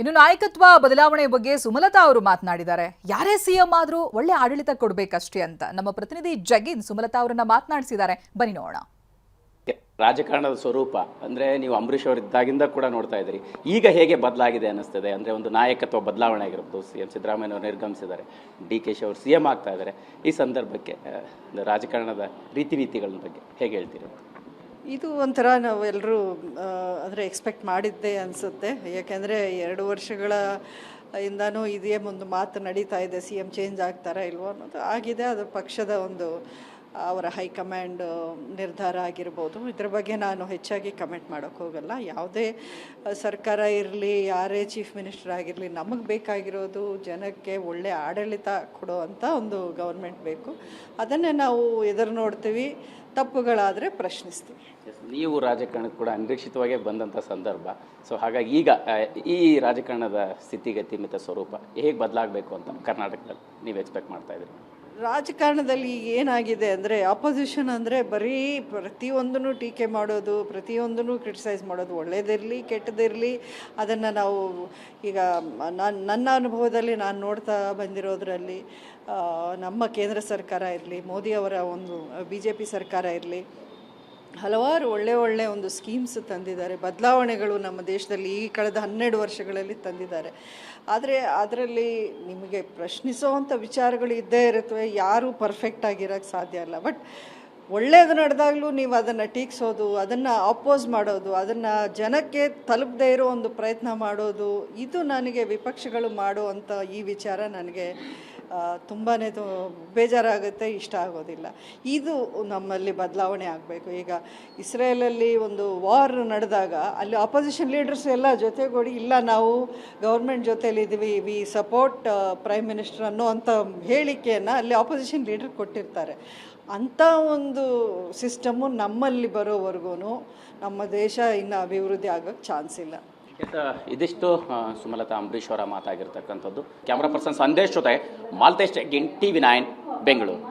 ಇನ್ನು ನಾಯಕತ್ವ ಬದಲಾವಣೆ ಬಗ್ಗೆ ಸುಮಲತಾ ಅವರು ಮಾತನಾಡಿದ್ದಾರೆ. ಯಾರೇ ಸಿಎಂ ಆದ್ರೂ ಒಳ್ಳೆ ಆಡಳಿತ ಕೊಡಬೇಕಷ್ಟೇ ಅಂತ ನಮ್ಮ ಪ್ರತಿನಿಧಿ ಜಗಿನ್ ಸುಮಲತಾ ಅವರನ್ನ ಮಾತನಾಡಿಸಿದ್ದಾರೆ. ಬನ್ನಿ ನೋಡೋಣ. ರಾಜಕಾರಣದ ಸ್ವರೂಪ ಅಂದರೆ ನೀವು ಅಂಬರೀಷ್ ಅವರಿದ್ದಾಗಿಂದ ಕೂಡ ನೋಡ್ತಾ ಇದ್ದೀರಿ. ಈಗ ಹೇಗೆ ಬದಲಾಗಿದೆ ಅನ್ನಿಸ್ತದೆ ಅಂದರೆ ಒಂದು ನಾಯಕತ್ವ ಬದಲಾವಣೆ ಆಗಿರ್ಬೋದು. ಸಿ ಎಂ ಸಿದ್ದರಾಮಯ್ಯ ಅವರು ನಿರ್ಗಮಿಸಿದ್ದಾರೆ, ಡಿ.ಕೆ. ಶಿ ಅವರು CM ಆಗ್ತಾ ಇದ್ದಾರೆ. ಈ ಸಂದರ್ಭಕ್ಕೆ ರಾಜಕಾರಣದ ರೀತಿಗಳ ಬಗ್ಗೆ ಹೇಗೆ ಹೇಳ್ತೀರಿ? ಇದು ಒಂಥರ ನಾವೆಲ್ಲರೂ ಅಂದರೆ ಎಕ್ಸ್ಪೆಕ್ಟ್ ಮಾಡಿದ್ದೆ ಅನಿಸುತ್ತೆ. ಯಾಕೆಂದರೆ 2 ವರ್ಷಗಳ ಇಂದನೂ ಇದೇ ಒಂದು ಮಾತು ನಡೀತಾ ಇದೆ, CM ಚೇಂಜ್ ಆಗ್ತಾರಾ ಇಲ್ವೋ ಅನ್ನೋದು ಆಗಿದೆ. ಅದು ಪಕ್ಷದ ಒಂದು ಅವರ ಹೈಕಮಾಂಡ್ ನಿರ್ಧಾರ ಆಗಿರ್ಬೋದು. ಇದ್ರ ಬಗ್ಗೆ ನಾನು ಹೆಚ್ಚಾಗಿ ಕಮೆಂಟ್ ಮಾಡೋಕ್ಕೆ ಹೋಗಲ್ಲ. ಯಾವುದೇ ಸರ್ಕಾರ ಇರಲಿ, ಯಾರೇ ಚೀಫ್ ಮಿನಿಸ್ಟರ್ ಆಗಿರಲಿ, ನಮಗೆ ಬೇಕಾಗಿರೋದು ಜನಕ್ಕೆ ಒಳ್ಳೆಯ ಆಡಳಿತ ಕೊಡುವಂಥ ಒಂದು ಗೌರ್ಮೆಂಟ್ ಬೇಕು. ಅದನ್ನೇ ನಾವು ಎದುರು ನೋಡ್ತೀವಿ, ತಪ್ಪುಗಳಾದರೆ ಪ್ರಶ್ನಿಸ್ತೀವಿ. ನೀವು ರಾಜಕಾರಣಕ್ಕೆ ಕೂಡ ಅನಿರೀಕ್ಷಿತವಾಗೇ ಬಂದಂಥ ಸಂದರ್ಭ. ಸೊ ಹಾಗಾಗಿ ಈಗ ಈ ರಾಜಕಾರಣದ ಸ್ಥಿತಿಗತಿ ಮತ್ತು ಸ್ವರೂಪ ಹೇಗೆ ಬದಲಾಗಬೇಕು ಅಂತ ಕರ್ನಾಟಕದಲ್ಲಿ ನೀವು ಎಕ್ಸ್ಪೆಕ್ಟ್ ಮಾಡ್ತಾ ಇದ್ದೀರಿ? ರಾಜಕಾರಣದಲ್ಲಿ ಏನಾಗಿದೆ ಅಂದರೆ ಅಪೋಸಿಷನ್ ಅಂದರೆ ಬರೀ ಪ್ರತಿಯೊಂದನ್ನು ಟೀಕೆ ಮಾಡೋದು, ಪ್ರತಿಯೊಂದನ್ನು ಕ್ರಿಟಿಸೈಸ್ ಮಾಡೋದು, ಒಳ್ಳೆಯದಿರಲಿ ಕೆಟ್ಟದಿರಲಿ ಅದನ್ನು ನಾವು ಈಗ ನನ್ನ ಅನುಭವದಲ್ಲಿ ನಾನು ನೋಡ್ತಾ ಬಂದಿರೋದ್ರಲ್ಲಿ ನಮ್ಮ ಕೇಂದ್ರ ಸರ್ಕಾರ ಇರಲಿ, ಮೋದಿಯವರ ಒಂದು BJP ಸರ್ಕಾರ ಇರಲಿ, ಹಲವಾರು ಒಳ್ಳೆಯ ಒಂದು ಸ್ಕೀಮ್ಸ್ ತಂದಿದ್ದಾರೆ, ಬದಲಾವಣೆಗಳು ನಮ್ಮ ದೇಶದಲ್ಲಿ ಈ ಕಳೆದ 12 ವರ್ಷಗಳಲ್ಲಿ ತಂದಿದ್ದಾರೆ. ಆದರೆ ಅದರಲ್ಲಿ ನಿಮಗೆ ಪ್ರಶ್ನಿಸೋವಂಥ ವಿಚಾರಗಳು ಇದ್ದೇ ಇರುತ್ತವೆ. ಯಾರೂ ಪರ್ಫೆಕ್ಟ್ ಆಗಿರೋಕ್ಕೆ ಸಾಧ್ಯ ಇಲ್ಲ. ಬಟ್ ಒಳ್ಳೆಯದು ನಡೆದಾಗಲೂ ನೀವು ಅದನ್ನು ಟೀಕ್ಸೋದು, ಅದನ್ನು ಅಪೋಸ್ ಮಾಡೋದು, ಅದನ್ನು ಜನಕ್ಕೆ ತಲುಪದೇ ಇರೋ ಒಂದು ಪ್ರಯತ್ನ ಮಾಡೋದು, ಇದು ನನಗೆ ವಿಪಕ್ಷಗಳು ಮಾಡುವಂಥ ಈ ವಿಚಾರ ನನಗೆ ತುಂಬಾ ಬೇಜಾರಾಗುತ್ತೆ, ಇಷ್ಟ ಆಗೋದಿಲ್ಲ. ಇದು ನಮ್ಮಲ್ಲಿ ಬದಲಾವಣೆ ಆಗಬೇಕು. ಈಗ ಇಸ್ರೇಲಲ್ಲಿ ಒಂದು ವಾರ್ ನಡೆದಾಗ ಅಲ್ಲಿ ಅಪೋಸಿಷನ್ ಲೀಡರ್ಸ್ ಎಲ್ಲ ಜೊತೆಗೂಡಿ ಇಲ್ಲ ನಾವು ಗೌರ್ಮೆಂಟ್ ಜೊತೆಲಿದ್ದೀವಿ, ವಿ ಸಪೋರ್ಟ್ ಪ್ರೈಮ್ ಮಿನಿಸ್ಟರ್ ಅನ್ನೋ ಅಂಥ ಹೇಳಿಕೆಯನ್ನು ಅಲ್ಲಿ ಅಪೋಸಿಷನ್ ಲೀಡರ್ ಕೊಟ್ಟಿರ್ತಾರೆ. ಅಂಥ ಒಂದು ಸಿಸ್ಟಮು ನಮ್ಮಲ್ಲಿ ಬರೋವರೆಗೂ ನಮ್ಮ ದೇಶ ಇನ್ನು ಅಭಿವೃದ್ಧಿ ಆಗೋಕ್ಕೆ ಚಾನ್ಸ್ ಇಲ್ಲ. ಇದಿಷ್ಟು ಸುಮಲತಾ ಅಂಬರೀಷ್ ಅವರ ಮಾತಾಗಿರ್ತಕ್ಕಂಥದ್ದು. ಕ್ಯಾಮ್ರಾ ಪರ್ಸನ್ ಸಂದೇಶ್ ಜೊತೆ ಮಾಲ್ತೇಶ್ ಜಗ್ಗಿನ್, TV9 ಬೆಂಗಳೂರು.